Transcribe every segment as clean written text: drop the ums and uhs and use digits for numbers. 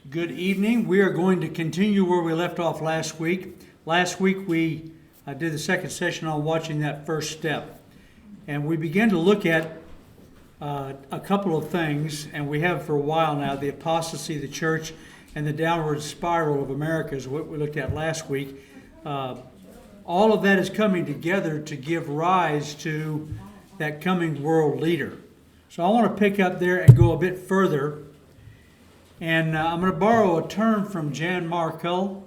Good evening. We are going to continue where we left off last week. Last week we did the second session on watching that first step. And we began to look at a couple of things, and we have for a while now, the apostasy of the church and the downward spiral of America is what we looked at last week. All of that is coming together to give rise to that coming world leader. So I want to pick up there and go a bit further. And I'm going to borrow a term from Jan Markell.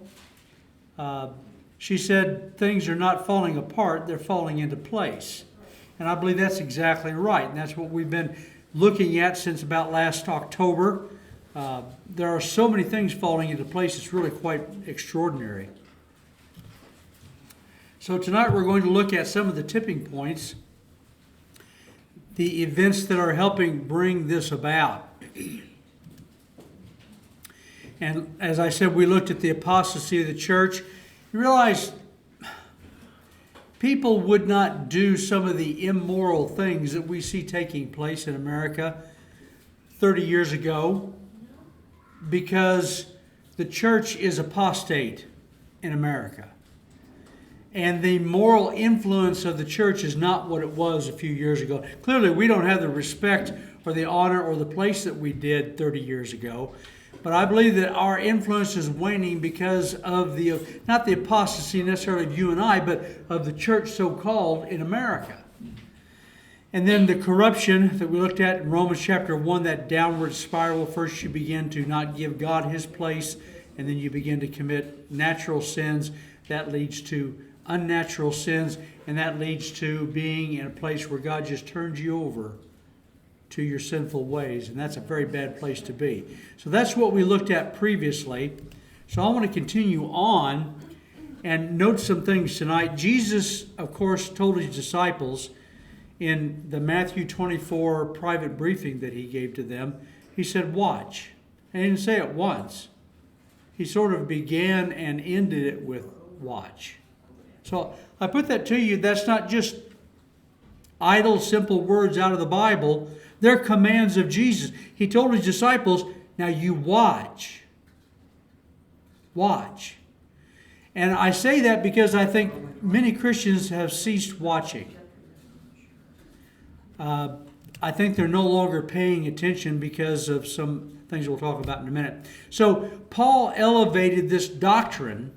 She said, things are not falling apart, they're falling into place. And I believe that's exactly right. And that's what we've been looking at since about last October. There are so many things falling into place, it's really quite extraordinary. So tonight we're going to look at some of the tipping points, the events that are helping bring this about. And as I said, we looked at the apostasy of the church. You realize people would not do some of the immoral things that we see taking place in America 30 years ago because the church is apostate in America. And the moral influence of the church is not what it was a few years ago. Clearly, we don't have the respect or the honor or the place that we did 30 years ago. But I believe that our influence is waning because of not the apostasy necessarily of you and I, but of the church so-called in America. And then the corruption that we looked at in Romans chapter 1, that downward spiral. First you begin to not give God his place, and then you begin to commit natural sins. That leads to unnatural sins, and that leads to being in a place where God just turns you over to your sinful ways, and that's a very bad place to be. So that's what we looked at previously. So I want to continue on and note some things tonight. Jesus, of course, told his disciples in the Matthew 24 private briefing that he gave to them, he said, watch. And he didn't say it once. He sort of began and ended it with watch. So I put that to you. That's not just idle, simple words out of the Bible. They're commands of Jesus. He told his disciples, now you watch. Watch. And I say that because I think many Christians have ceased watching. I think they're no longer paying attention because of some things we'll talk about in a minute. So Paul elevated this doctrine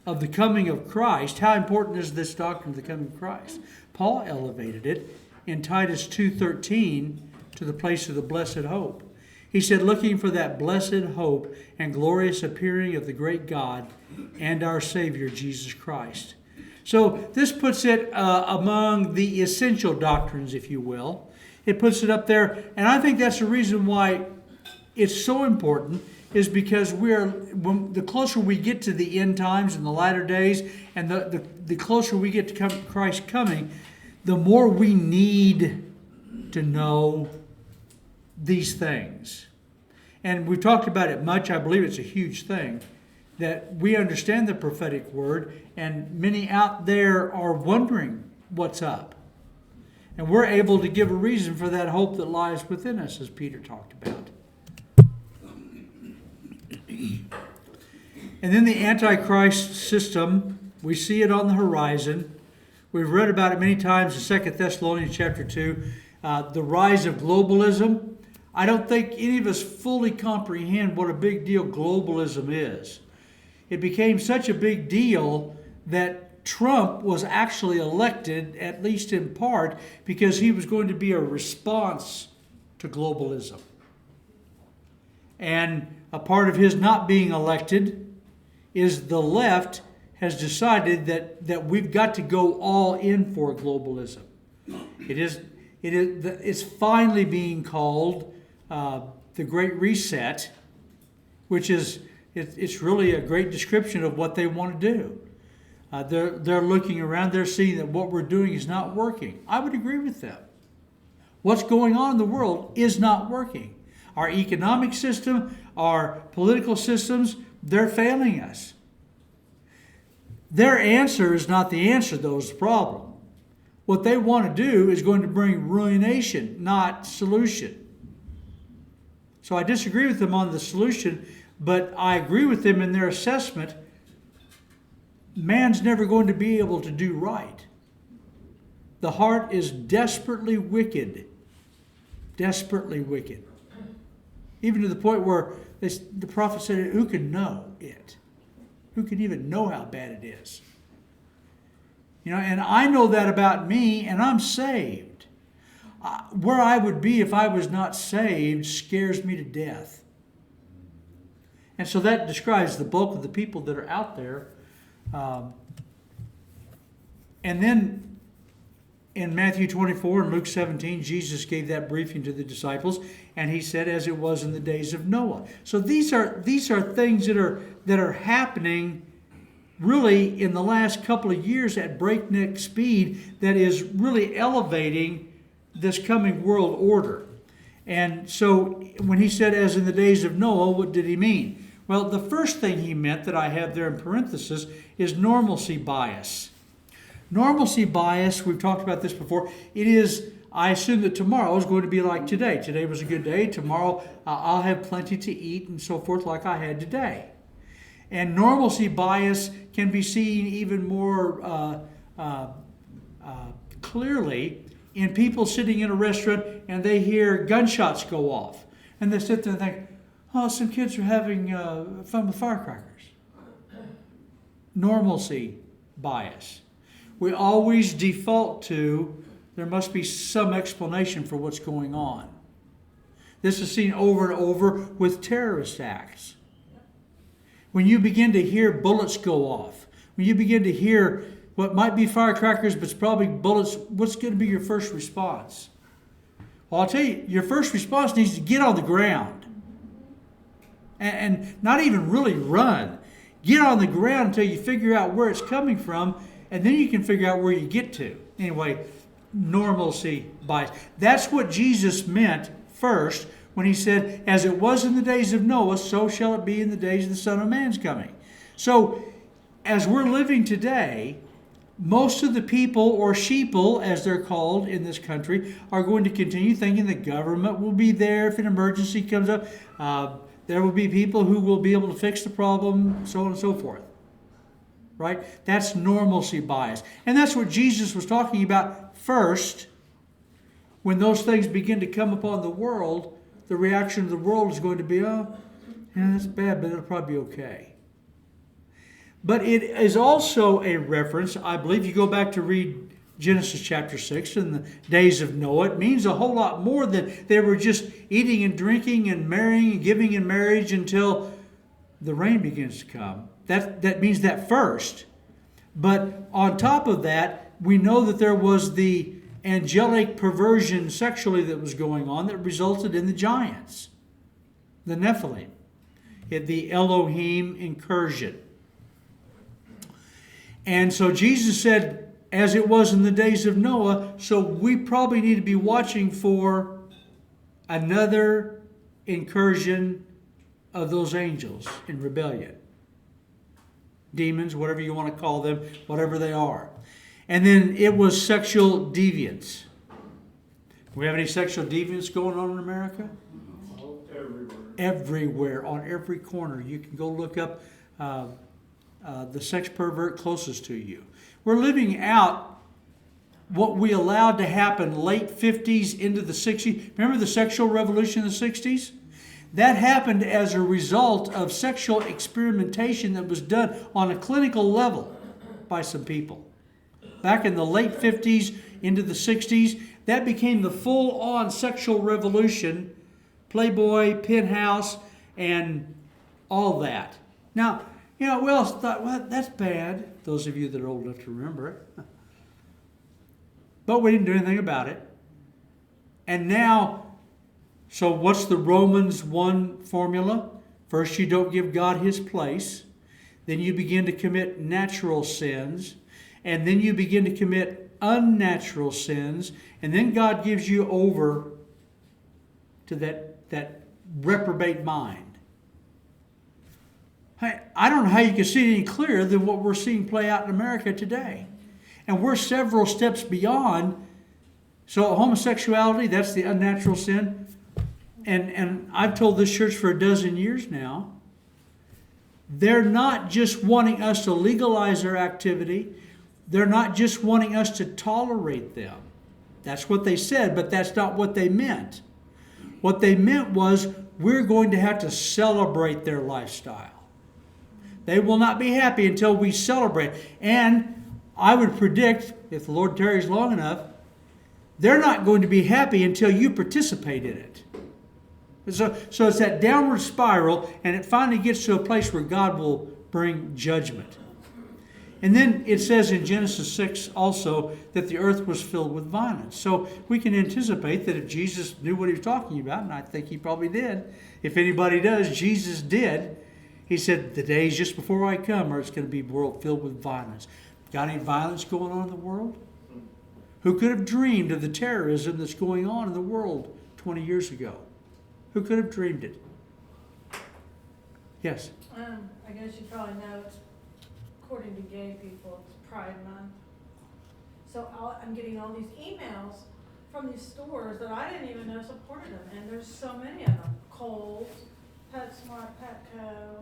of the coming of Christ. How important is this doctrine of the coming of Christ? Paul elevated it in Titus 2:13 to the place of the blessed hope. He said, looking for that blessed hope and glorious appearing of the great God and our Savior, Jesus Christ. So this puts it among the essential doctrines, if you will. It puts it up there, and I think that's the reason why it's so important, is because the closer we get to the end times and the latter days, and the closer we get to Christ coming, the more we need to know these things. And we've talked about it much. I believe it's a huge thing that we understand the prophetic word, and many out there are wondering what's up. And we're able to give a reason for that hope that lies within us, as Peter talked about. And then the AntiChrist system, we see it on the horizon. We've read about it many times in 2 Thessalonians chapter 2. The rise of globalism. I don't think any of us fully comprehend what a big deal globalism is. It became such a big deal that Trump was actually elected, at least in part, because he was going to be a response to globalism. And a part of his not being elected is the left has decided that we've got to go all in for globalism. It's finally being called the Great Reset, which is it's really a great description of what they want to do. They're looking around, they're seeing that what we're doing is not working. I would agree with them. What's going on in the world is not working. Our economic system, our political systems, they're failing us. Their answer is not the answer, though, is the problem. What they want to do is going to bring ruination, not solution. So I disagree with them on the solution, but I agree with them in their assessment. Man's never going to be able to do right. The heart is desperately wicked. Desperately wicked. Even to the point where the prophet said, who can know it? Who can even know how bad it is? And I know that about me, and I'm saved. Where I would be if I was not saved scares me to death. And so that describes the bulk of the people that are out there. And then in Matthew 24 and Luke 17, Jesus gave that briefing to the disciples, and he said, as it was in the days of Noah. So these are things that are happening really in the last couple of years at breakneck speed that is really elevating this coming world order. And so when he said, as in the days of Noah, what did he mean? Well, the first thing he meant that I have there in parenthesis is normalcy bias. Normalcy bias, we've talked about this before. It is, I assume that tomorrow is going to be like today. Today was a good day. Tomorrow I'll have plenty to eat and so forth like I had today. And normalcy bias can be seen even more clearly in people sitting in a restaurant and they hear gunshots go off. And they sit there and think, oh, some kids are having fun with firecrackers. Normalcy bias. We always default to there must be some explanation for what's going on. This is seen over and over with terrorist acts. When you begin to hear bullets go off, when you begin to hear what might be firecrackers, but it's probably bullets, what's going to be your first response? Well, I'll tell you, your first response needs to get on the ground. And not even really run. Get on the ground until you figure out where it's coming from, and then you can figure out where you get to. Anyway, normalcy bias. That's what Jesus meant first when he said, as it was in the days of Noah, so shall it be in the days of the Son of Man's coming. So, as we're living today, most of the people, or sheeple as they're called in this country, are going to continue thinking the government will be there if an emergency comes up. There will be people who will be able to fix the problem, so on and so forth. Right? That's normalcy bias. And that's what Jesus was talking about first. When those things begin to come upon the world, the reaction of the world is going to be, oh, yeah, that's bad, but it'll probably be okay. But it is also a reference, I believe, you go back to read Genesis chapter 6 in the days of Noah, it means a whole lot more than they were just eating and drinking and marrying and giving in marriage until the rain begins to come. That means that first. But on top of that, we know that there was the angelic perversion sexually that was going on that resulted in the giants, the Nephilim, the Elohim incursion. And so Jesus said, as it was in the days of Noah, so we probably need to be watching for another incursion of those angels in rebellion. Demons, whatever you want to call them, whatever they are. And then it was sexual deviance. Do we have any sexual deviance going on in America? Everywhere. Everywhere, on every corner. You can go look up the sex pervert closest to you. We're living out what we allowed to happen late 50s into the 60s. Remember the sexual revolution in the 60s? That happened as a result of sexual experimentation that was done on a clinical level by some people. Back in the late 50s into the 60s, that became the full-on sexual revolution, Playboy, Penthouse, and all that. Now, we also thought, well, that's bad. Those of you that are old enough to remember it. But we didn't do anything about it. And now, so what's the Romans 1 formula? First, you don't give God his place. Then you begin to commit natural sins. And then you begin to commit unnatural sins. And then God gives you over to that reprobate mind. I don't know how you can see it any clearer than what we're seeing play out in America today. And we're several steps beyond. So homosexuality, that's the unnatural sin. and I've told this church for a dozen years now, they're not just wanting us to legalize their activity. They're not just wanting us to tolerate them. That's what they said, but that's not what they meant. What they meant was we're going to have to celebrate their lifestyle. They will not be happy until we celebrate. And I would predict, if the Lord tarries long enough, they're not going to be happy until you participate in it. So it's that downward spiral, and it finally gets to a place where God will bring judgment. And then it says in Genesis 6 also that the earth was filled with violence. So we can anticipate that if Jesus knew what he was talking about, and I think he probably did, if anybody does, Jesus did. He said, the days just before I come, it's going to be a world filled with violence. Got any violence going on in the world? Who could have dreamed of the terrorism that's going on in the world 20 years ago? Who could have dreamed it? Yes? I guess you probably know it's, according to gay people, it's Pride Month. So I'm getting all these emails from these stores that I didn't even know supported them. And there's so many of them. Kohl's, PetSmart, Petco.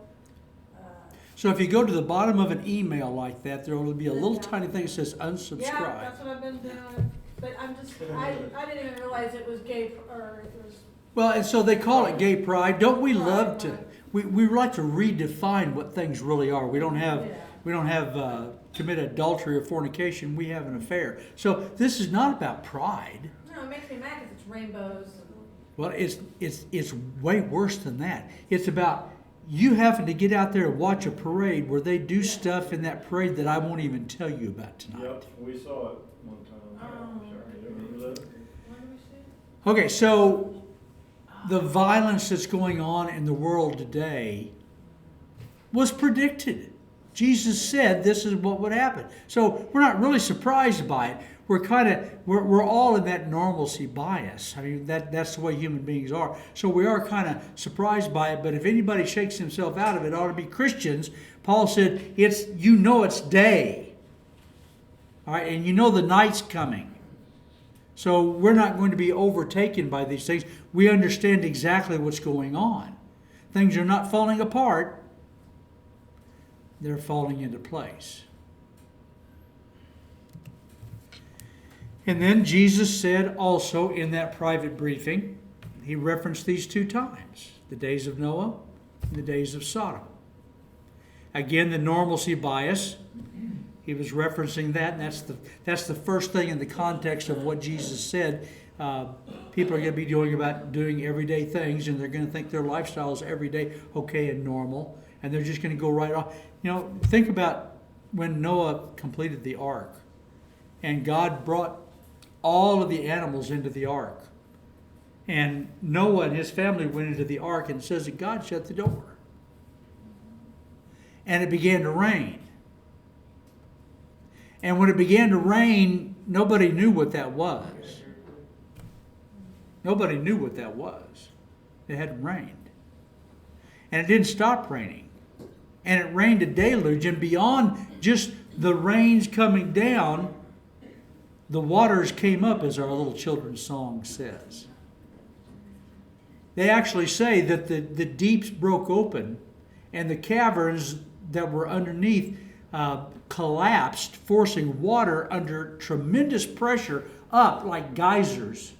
So if you go to the bottom of an email like that, there will be a little tiny thing that says unsubscribe. Yeah, that's what I've been doing. But I didn't even realize it was gay, or it was... Well, and so they call it gay pride. Don't we love to? We like to redefine what things really are. We don't have commit adultery or fornication. We have an affair. So this is not about pride. No, it makes me mad because it's rainbows. Well, it's way worse than that. It's about you having to get out there and watch a parade where they do stuff in that parade that I won't even tell you about tonight. Yep, we saw it one time. Okay, so the violence that's going on in the world today was predicted. Jesus said this is what would happen. So we're not really surprised by it. We're all in that normalcy bias. I mean, that's the way human beings are. So we are kind of surprised by it, but if anybody shakes himself out of it, it ought to be Christians. Paul said, it's day. All right, and you know the night's coming. So we're not going to be overtaken by these things. We understand exactly what's going on. Things are not falling apart. They're falling into place. And then Jesus said also in that private briefing, he referenced these two times, the days of Noah and the days of Sodom. Again, the normalcy bias. He was referencing that, and that's the first thing in the context of what Jesus said. People are going to be doing everyday things, and they're going to think their lifestyle is everyday, okay, and normal, and they're just going to go right off. You know, think about when Noah completed the ark, and God brought all of the animals into the ark, and Noah and his family went into the ark, and it says that God shut the door, and it began to rain. And when it began to rain, nobody knew what that was. Nobody knew what that was. It hadn't rained. And it didn't stop raining. And it rained a deluge. And beyond just the rains coming down, the waters came up, as our little children's song says. They actually say that the deeps broke open and the caverns that were underneath collapsed, forcing water under tremendous pressure up like geysers.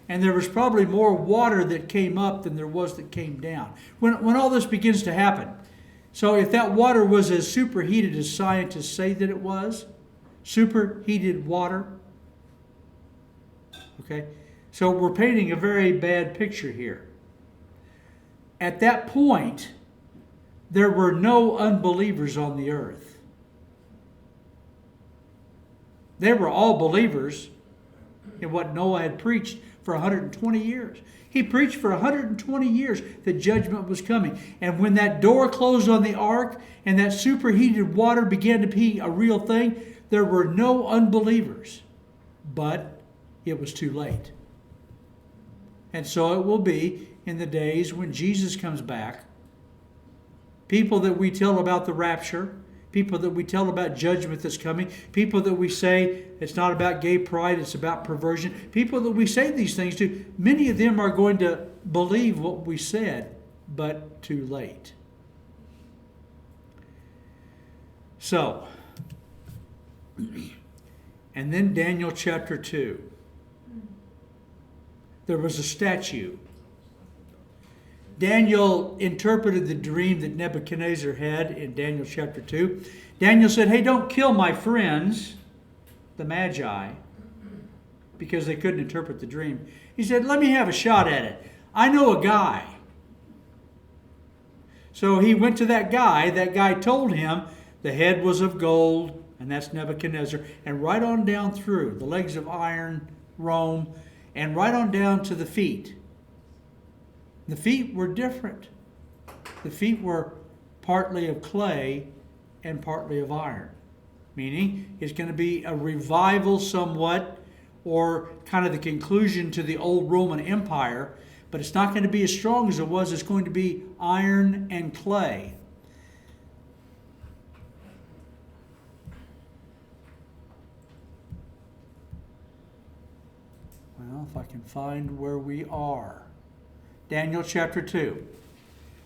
And there was probably more water that came up than there was that came down. When all this begins to happen, so if that water was as superheated as scientists say that it was, superheated water, okay, so we're painting a very bad picture here. At that point, there were no unbelievers on the earth. They were all believers in what Noah had preached for 120 years. He preached for 120 years that judgment was coming. And when that door closed on the ark and that superheated water began to be a real thing, there were no unbelievers. But it was too late. And so it will be in the days when Jesus comes back. People that we tell about the rapture, people that we tell about judgment that's coming, people that we say it's not about gay pride, it's about perversion, people that we say these things to, many of them are going to believe what we said, but too late. So, and then Daniel chapter 2. There was a statue. Daniel interpreted the dream that Nebuchadnezzar had in Daniel chapter 2. Daniel said, hey, don't kill my friends, the Magi, because they couldn't interpret the dream. He said, let me have a shot at it. I know a guy. So he went to that guy. That guy told him the head was of gold, and that's Nebuchadnezzar, and right on down through, the legs of iron, Rome, and right on down to the feet. The feet were different. The feet were partly of clay and partly of iron. Meaning it's going to be a revival somewhat, or kind of the conclusion to the old Roman Empire, but it's not going to be as strong as it was. It's going to be iron and clay. Well, if I can find where we are. Daniel chapter 2.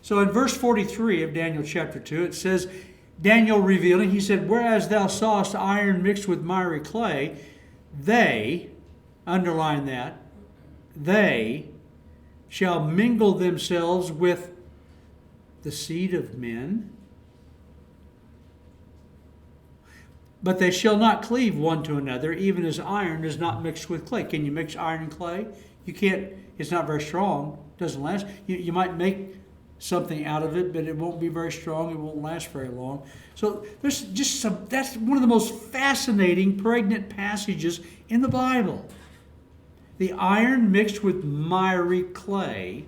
So in verse 43 of Daniel chapter 2, it says, Daniel revealing, he said, whereas thou sawest iron mixed with miry clay, they, underline that, they shall mingle themselves with the seed of men, but they shall not cleave one to another, even as iron is not mixed with clay. Can you mix iron and clay? You can't. It's not very strong. It doesn't last. You might make something out of it, but it won't be very strong. It won't last very long. So there's just some. That's one of the most fascinating, pregnant passages in the Bible. The iron mixed with miry clay,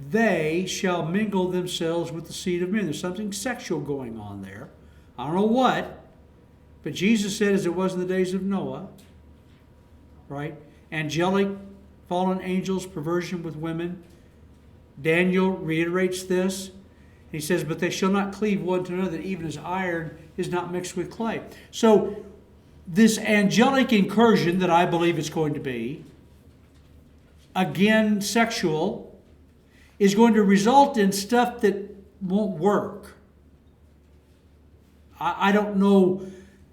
they shall mingle themselves with the seed of men. There's something sexual going on there. I don't know what, but Jesus said, as it was in the days of Noah, right? Angelic, fallen angels, perversion with women. Daniel reiterates this. He says, but they shall not cleave one to another, even as iron is not mixed with clay. So this angelic incursion that I believe it's going to be, again sexual, is going to result in stuff that won't work. I don't know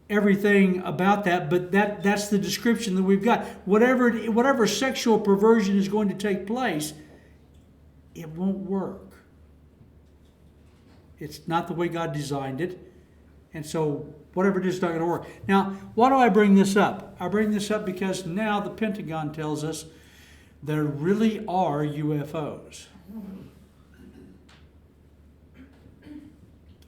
everything about that, but that's the description that we've got. Whatever sexual perversion is going to take place, it won't work. It's not the way God designed it. And so whatever it is, not going to work. Now, why do I bring this up? I bring this up because now the Pentagon tells us there really are UFOs.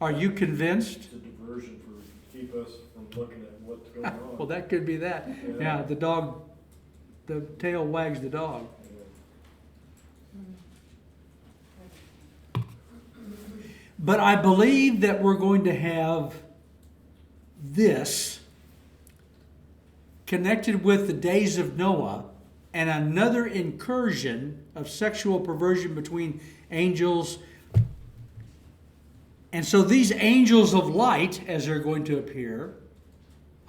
Are you convinced? It's a diversion to keep us from looking at what's going on. Well, that could be that. Yeah, the tail wags the dog. But I believe that we're going to have this connected with the days of Noah and another incursion of sexual perversion between angels. And so these angels of light, as they're going to appear,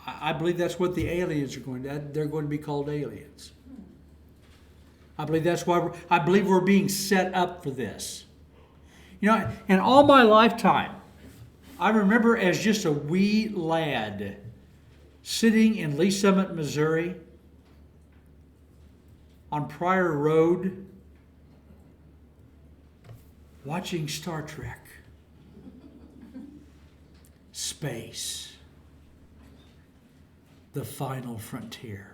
I believe that's what the aliens are going to, they're going to be called aliens. I believe that's why I believe we're being set up for this. You know, in all my lifetime, I remember as just a wee lad sitting in Lee Summit, Missouri, on Pryor Road, watching Star Trek. Space. The final frontier.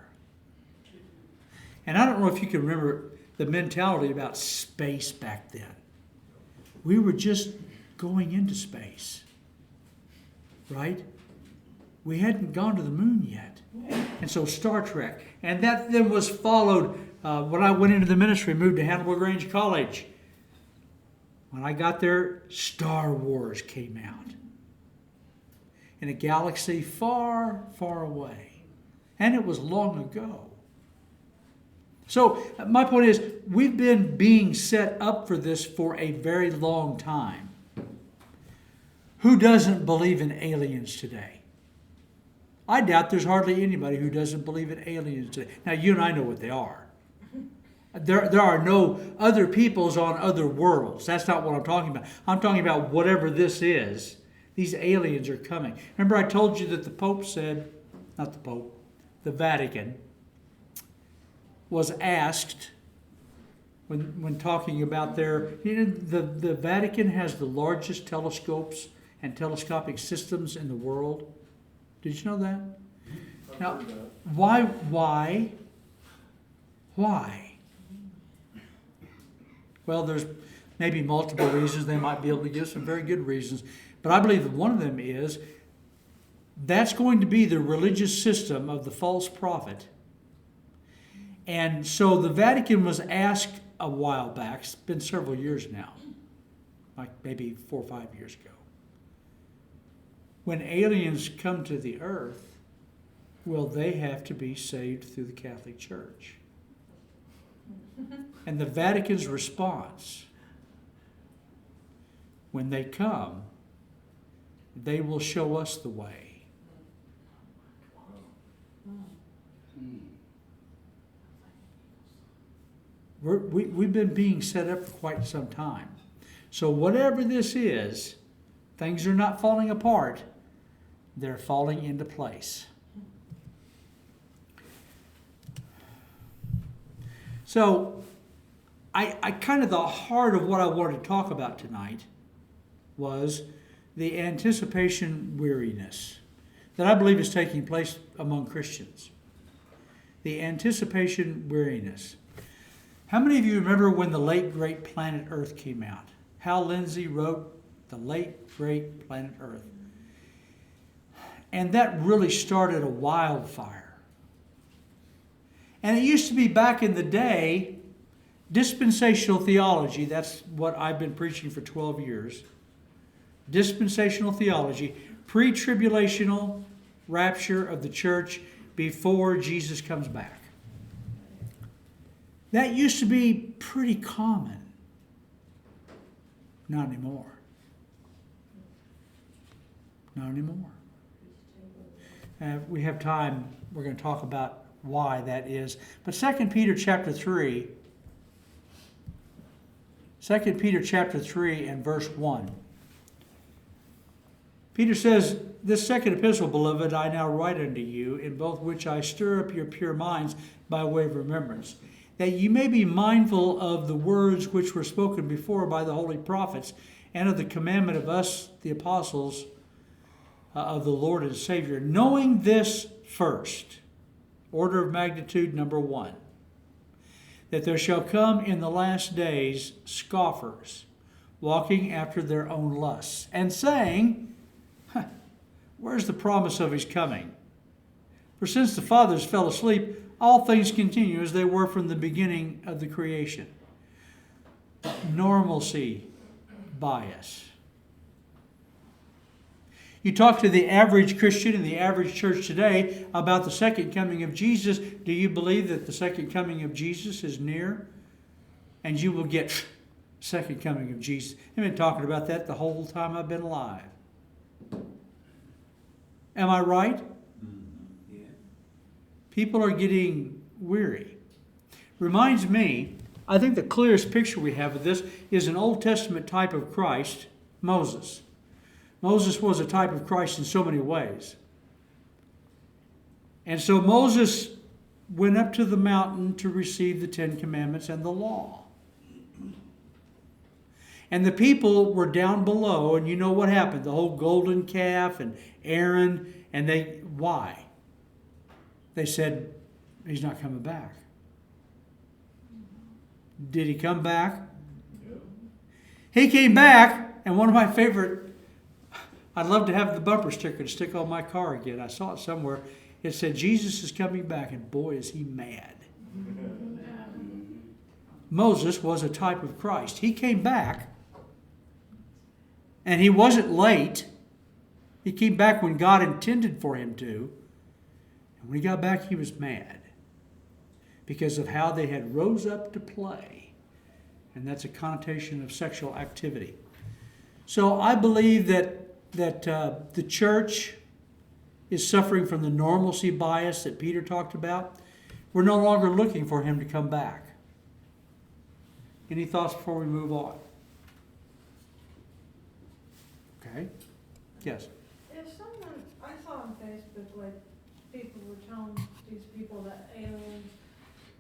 And I don't know if you can remember the mentality about space back then. We were just going into space. Right? We hadn't gone to the moon yet. And so Star Trek. And that then was followed when I went into the ministry, moved to Hannibal Grange College. When I got there, Star Wars came out. In a galaxy far, far away. And it was long ago. So my point is, we've been being set up for this for a very long time. Who doesn't believe in aliens today? I doubt there's hardly anybody who doesn't believe in aliens today. Now, you and I know what they are. There are no other peoples on other worlds. That's not what I'm talking about. I'm talking about whatever this is. These aliens are coming. Remember I told you that the Pope said, not the Pope, the Vatican was asked when talking about their, the Vatican has the largest telescopes and telescopic systems in the world. Did you know that? I've Now, heard that. why? Well, there's maybe multiple reasons. They might be able to give some very good reasons. But I believe that one of them is that's going to be the religious system of the false prophet. And so the Vatican was asked a while back, it's been several years now, like maybe 4 or 5 years ago. When aliens come to the earth, will they have to be saved through the Catholic Church? And the Vatican's response, when they come, they will show us the way. We've been being set up for quite some time. So whatever this is, things are not falling apart. They're falling into place. So I kind of the heart of what I wanted to talk about tonight was the anticipation weariness that I believe is taking place among Christians. The anticipation weariness. How many of you remember when the late great Planet Earth came out? Hal Lindsey wrote The Late Great Planet Earth. And that really started a wildfire. And it used to be back in the day, dispensational theology, that's what I've been preaching for 12 years. Dispensational theology, pre-tribulational rapture of the church before Jesus comes back. That used to be pretty common. Not anymore. Not anymore. We have time, we're going to talk about why that is. But 2 Peter chapter 3, 2 Peter chapter 3 and verse 1. Peter says, "This second epistle, beloved, I now write unto you, in both which I stir up your pure minds by way of remembrance, that ye may be mindful of the words which were spoken before by the holy prophets, and of the commandment of us, the apostles of the Lord and Savior, knowing this first," order of magnitude number 1, "that there shall come in the last days scoffers, walking after their own lusts, and saying, where's the promise of his coming? For since the fathers fell asleep, all things continue as they were from the beginning of the creation." Normalcy bias. You talk to the average Christian in the average church today about the second coming of Jesus. Do you believe that the second coming of Jesus is near? And you will get second coming of Jesus. I've been talking about that the whole time I've been alive. Am I right? Yeah. People are getting weary. Reminds me, I think the clearest picture we have of this is an Old Testament type of Christ, Moses. Moses was a type of Christ in so many ways. And so Moses went up to the mountain to receive the 10 Commandments and the law. And the people were down below, and you know what happened. The whole golden calf and Aaron, and why? They said, he's not coming back. Did he come back? Yep. He came back, and one of my favorite, I'd love to have the bumper sticker to stick on my car again. I saw it somewhere. It said, Jesus is coming back, and boy, is he mad. Moses was a type of Christ. He came back, and he wasn't late. He came back when God intended for him to. And when he got back, he was mad because of how they had rose up to play. And that's a connotation of sexual activity. So I believe that that the church is suffering from the normalcy bias that Peter talked about. We're no longer looking for him to come back. Any thoughts before we move on? Okay. Yes. If someone, I saw on Facebook, like, people were telling these people that aliens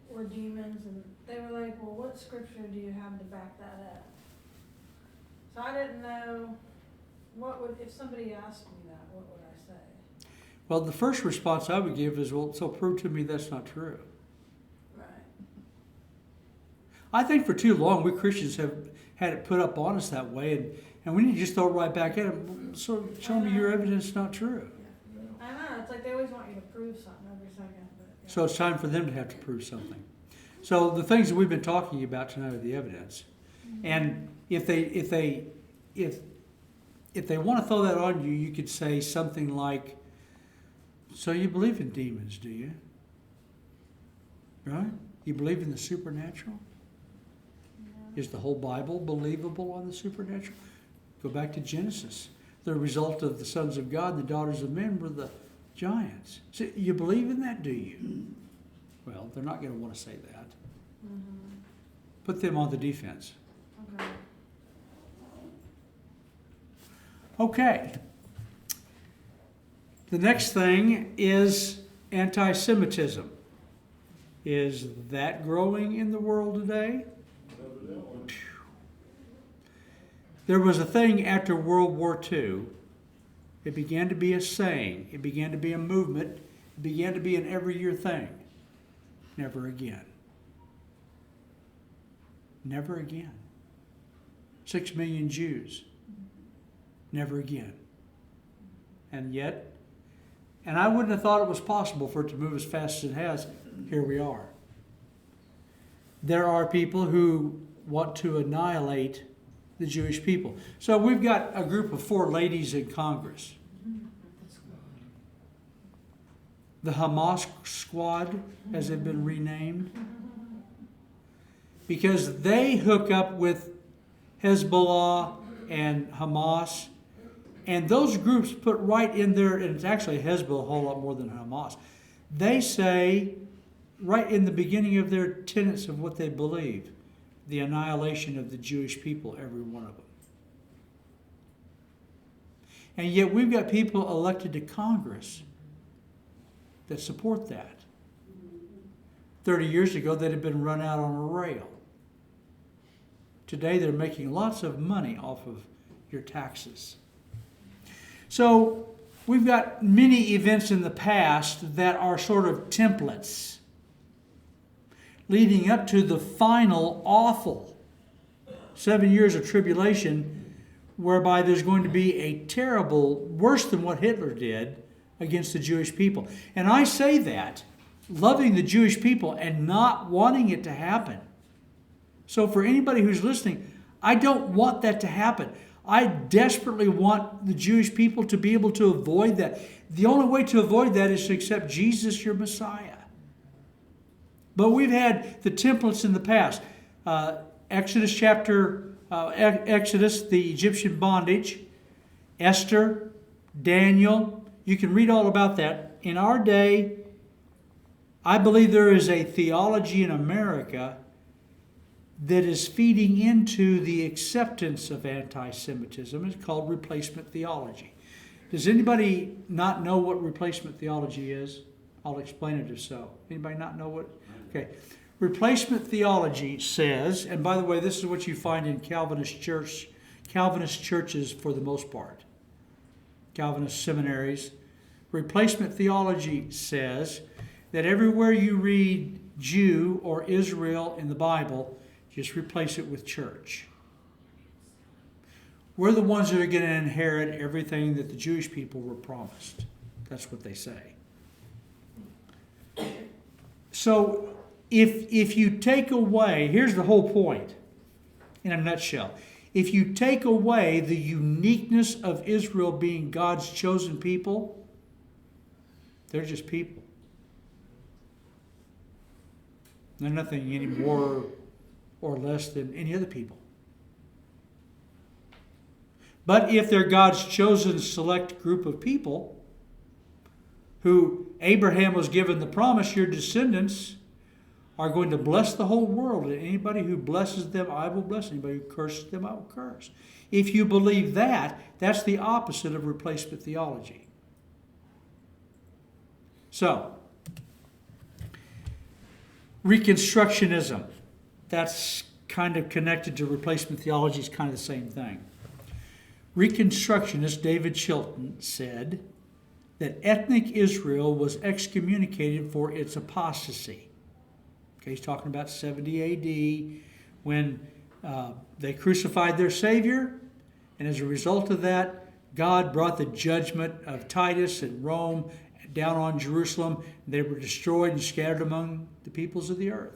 were demons, and they were like, well, what scripture do you have to back that up? So I didn't know, if somebody asked me that, what would I say? Well, the first response I would give is, well, so prove to me that's not true. Right. I think for too long we Christians have had it put up on us that way, and we need to just throw it right back at them. So show me your evidence not true. I know, it's like they always want you to prove something every second, but. Yeah. So it's time for them to have to prove something. So the things that we've been talking about tonight are the evidence. And if they want to throw that on you, you could say something like, so you believe in demons, do you? Right? You believe in the supernatural? Yeah. Is the whole Bible believable on the supernatural? Go back to Genesis. The result of the sons of God and the daughters of men were the giants. So you believe in that, do you? Well, they're not going to want to say that. Mm-hmm. Put them on the defense. Okay. Okay. The next thing is anti-Semitism. Is that growing in the world today? Evidently. There was a thing after World War II. It began to be a saying. It began to be a movement. It began to be an every year thing. Never again. Never again. 6 million Jews. Never again. And yet, and I wouldn't have thought it was possible for it to move as fast as it has. Here we are. There are people who want to annihilate the Jewish people. So we've got a group of 4 ladies in Congress. The Hamas Squad, as they've been renamed. Because they hook up with Hezbollah and Hamas. And those groups put right in there, and it's actually Hezbollah a whole lot more than Hamas. They say, right in the beginning of their tenets of what they believe, the annihilation of the Jewish people, every one of them. And yet we've got people elected to Congress that support that. 30 years ago, they'd have been run out on a rail. Today, they're making lots of money off of your taxes. So we've got many events in the past that are sort of templates leading up to the final awful 7 years of tribulation, whereby there's going to be a terrible, worse than what Hitler did against the Jewish people. And I say that, loving the Jewish people and not wanting it to happen. So for anybody who's listening, I don't want that to happen. I desperately want the Jewish people to be able to avoid that. The only way to avoid that is to accept Jesus, your Messiah. But we've had the templates in the past. Exodus, the Egyptian bondage, Esther, Daniel. You can read all about that. In our day, I believe there is a theology in America that is feeding into the acceptance of anti-Semitism. It's called replacement theology. Does anybody not know what replacement theology is? I'll explain it if so. Anybody not know what? Okay. Replacement theology says, and by the way, this is what you find in Calvinist churches for the most part, Calvinist seminaries. Replacement theology says that everywhere you read Jew or Israel in the Bible, just replace it with church. We're the ones that are going to inherit everything that the Jewish people were promised. That's what they say. So if you take away, here's the whole point in a nutshell. If you take away the uniqueness of Israel being God's chosen people, they're just people. They're nothing any more or less than any other people. But if they're God's chosen select group of people, who Abraham was given the promise, your descendants are going to bless the whole world. And anybody who blesses them, I will bless. Anybody who curses them, I will curse. If you believe that, that's the opposite of replacement theology. So, Reconstructionism, that's kind of connected to replacement theology, is kind of the same thing. Reconstructionist David Chilton said that ethnic Israel was excommunicated for its apostasy. Okay, he's talking about 70 A.D. when they crucified their Savior, and as a result of that, God brought the judgment of Titus and Rome down on Jerusalem. They were destroyed and scattered among the peoples of the earth.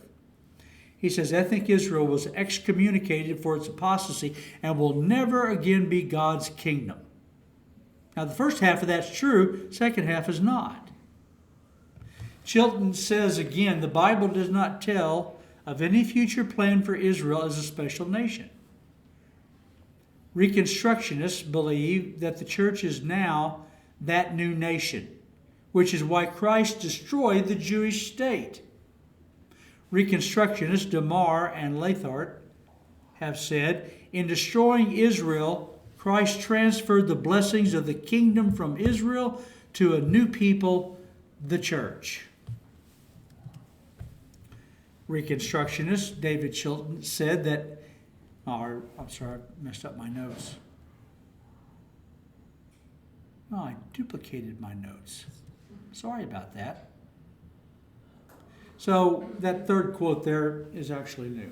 He says ethnic Israel was excommunicated for its apostasy and will never again be God's kingdom. Now, the first half of that's true, second half is not. Chilton says again, the Bible does not tell of any future plan for Israel as a special nation. Reconstructionists believe that the church is now that new nation, which is why Christ destroyed the Jewish state. Reconstructionists DeMar and Lathart have said, in destroying Israel, Christ transferred the blessings of the kingdom from Israel to a new people, the church. Reconstructionist David Chilton said that, I messed up my notes. Oh, I duplicated my notes. Sorry about that. So that third quote there is actually new.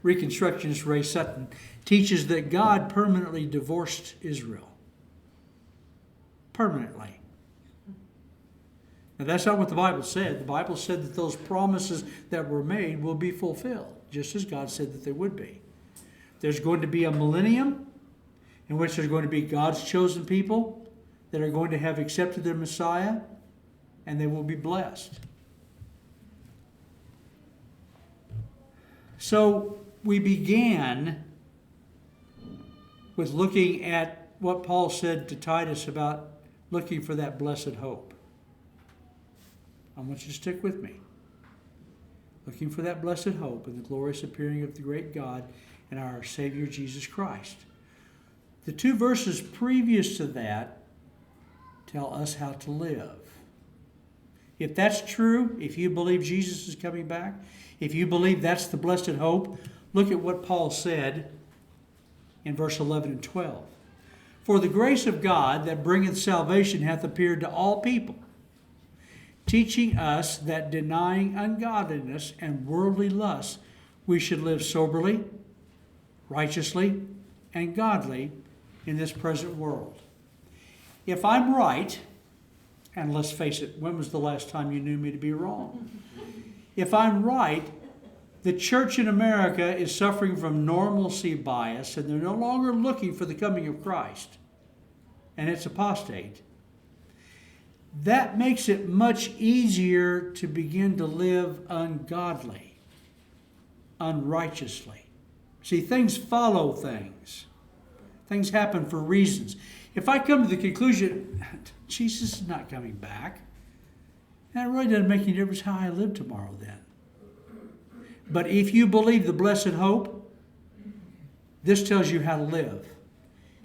Reconstructionist Ray Sutton teaches that God permanently divorced Israel. Permanently. Now that's not what the Bible said. The Bible said that those promises that were made will be fulfilled, just as God said that they would be. There's going to be a millennium in which there's going to be God's chosen people that are going to have accepted their Messiah, and they will be blessed. So we began with looking at what Paul said to Titus about looking for that blessed hope. I want you to stick with me. Looking for that blessed hope and the glorious appearing of the great God and our Savior Jesus Christ. The two verses previous to that tell us how to live. If that's true, if you believe Jesus is coming back, if you believe that's the blessed hope, look at what Paul said in verse 11 and 12. For the grace of God that bringeth salvation hath appeared to all people, teaching us that denying ungodliness and worldly lusts, we should live soberly, righteously, and godly in this present world. If I'm right, and let's face it, when was the last time you knew me to be wrong? If I'm right, the church in America is suffering from normalcy bias, and they're no longer looking for the coming of Christ, and it's apostate. That makes it much easier to begin to live ungodly, unrighteously. See, things follow things. Things happen for reasons. If I come to the conclusion, Jesus is not coming back, that really doesn't make any difference how I live tomorrow then. But if you believe the blessed hope, this tells you how to live.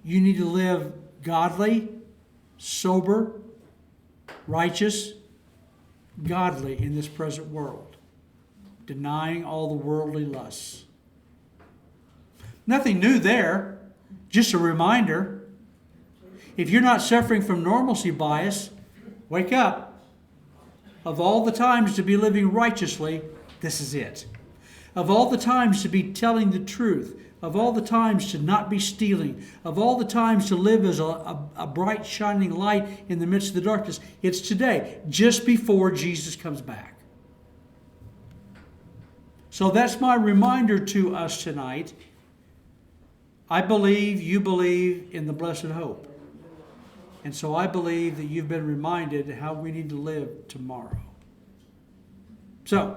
You need to live godly, sober, righteous, godly in this present world, denying all the worldly lusts. Nothing new there, just a reminder. If you're not suffering from normalcy bias, wake up. Of all the times to be living righteously, this is it. Of all the times to be telling the truth, of all the times to not be stealing, of all the times to live as a bright shining light in the midst of the darkness, it's today, just before Jesus comes back. So that's my reminder to us tonight. I believe you believe in the blessed hope. And so I believe that you've been reminded how we need to live tomorrow. So,